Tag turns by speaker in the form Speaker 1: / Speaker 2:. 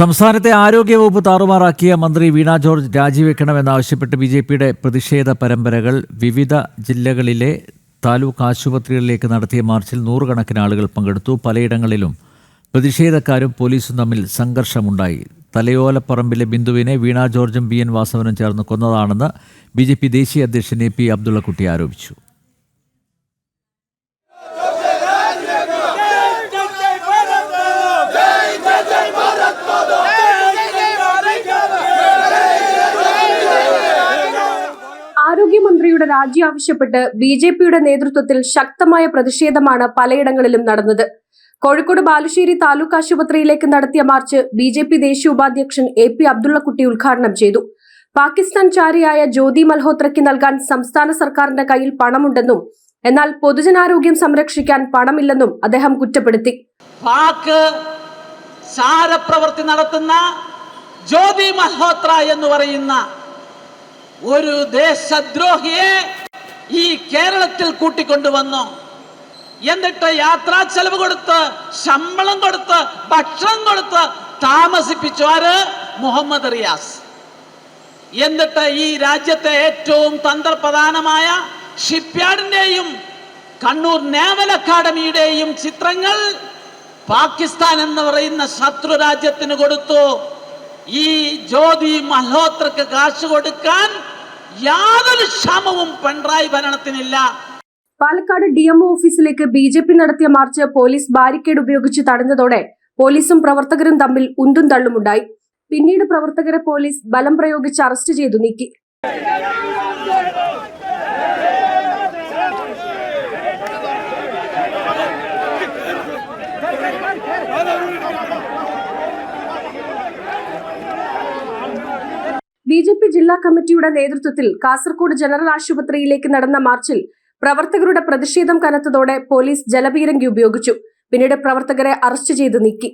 Speaker 1: സംസ്ഥാനത്തെ ആരോഗ്യവകുപ്പ് താറുമാറാക്കിയ മന്ത്രി വീണ ജോർജ് രാജിവെക്കണമെന്നാവശ്യപ്പെട്ട് ബിജെപിയുടെ പ്രതിഷേധ പരമ്പരകൾ വിവിധ ജില്ലകളിലെ താലൂക്ക് ആശുപത്രികളിലേക്ക് നടത്തിയ മാർച്ചിൽ നൂറുകണക്കിന് ആളുകൾ പങ്കെടുത്തു. പലയിടങ്ങളിലും പ്രതിഷേധക്കാരും പോലീസും തമ്മിൽ സംഘർഷമുണ്ടായി. തലയോലപ്പറമ്പിലെ ബിന്ദുവിനെ വീണ ജോർജും BN വാസവനും ചേർന്ന് കൊന്നതാണെന്ന് BJP ദേശീയ അധ്യക്ഷൻ AP അബ്ദുള്ളക്കുട്ടി ആരോപിച്ചു.
Speaker 2: ആരോഗ്യമന്ത്രിയുടെ രാജി ആവശ്യപ്പെട്ട് BJPയുടെ നേതൃത്വത്തിൽ ശക്തമായ പ്രതിഷേധമാണ് പലയിടങ്ങളിലും നടന്നത്. കോഴിക്കോട് ബാലുശ്ശേരി താലൂക്ക് ആശുപത്രിയിലേക്ക് നടത്തിയ മാർച്ച് BJP ദേശീയ ഉപാധ്യക്ഷൻ AP അബ്ദുള്ളക്കുട്ടി ഉദ്ഘാടനം ചെയ്തു. പാകിസ്ഥാൻ ചാരിയായ ജ്യോതി മൽഹോത്രയ്ക്ക് നൽകാൻ സംസ്ഥാന സർക്കാരിന്റെ കയ്യിൽ പണമുണ്ടെന്നും എന്നാൽ പൊതുജനാരോഗ്യം സംരക്ഷിക്കാൻ പണമില്ലെന്നും അദ്ദേഹം കുറ്റപ്പെടുത്തി.
Speaker 3: പാക് ചാരപ്രവൃത്തി നടത്തുന്ന ജ്യോതി മൽഹോത്ര എന്ന് പറയുന്ന ഒരു ദേശദ്രോഹിയെ ഈ കേരളത്തിൽ കൂട്ടിക്കൊണ്ടുവന്നു. എന്നിട്ട് യാത്രാ ചെലവ് കൊടുത്ത്, ശമ്പളം കൊടുത്ത്, ഭക്ഷണം കൊടുത്ത് താമസിപ്പിച്ചു. ആര്? മുഹമ്മദ് റിയാസ്. എന്നിട്ട് ഈ രാജ്യത്തെ ഏറ്റവും തന്ത്രപ്രധാനമായ ഷിപ്പ്യാർഡിന്റെയും കണ്ണൂർ നേവൽ അക്കാദമിയുടെയും ചിത്രങ്ങൾ പാകിസ്ഥാൻ എന്ന് പറയുന്ന ശത്രു രാജ്യത്തിന് കൊടുത്തു. ഈ ജ്യോതി മൽഹോത്രക്ക് കാശ് കൊടുക്കാൻ യാതൊരു ശ്രമവും പിണറായി ഭരണത്തിനില്ല.
Speaker 2: പാലക്കാട് DMO ഓഫീസിലേക്ക് BJP നടത്തിയ മാർച്ച് പോലീസ് ബാരിക്കേഡ് ഉപയോഗിച്ച് തടഞ്ഞതോടെ പോലീസും പ്രവർത്തകരും തമ്മിൽ ഉന്തും തള്ളുമുണ്ടായി. പിന്നീട് പ്രവർത്തകരെ പോലീസ് ബലം പ്രയോഗിച്ച് അറസ്റ്റ് ചെയ്തു നീക്കി. BJP ജില്ലാ കമ്മിറ്റിയുടെ നേതൃത്വത്തിൽ കാസർഗോഡ് ജനറൽ ആശുപത്രിയിലേക്ക് നടന്ന മാർച്ചിൽ പ്രവർത്തകരുടെ പ്രതിഷേധം കനത്തതോടെ പോലീസ് ജലപീരങ്കി ഉപയോഗിച്ചു. പിന്നീട് പ്രവർത്തകരെ അറസ്റ്റ് ചെയ്ത് നീക്കി.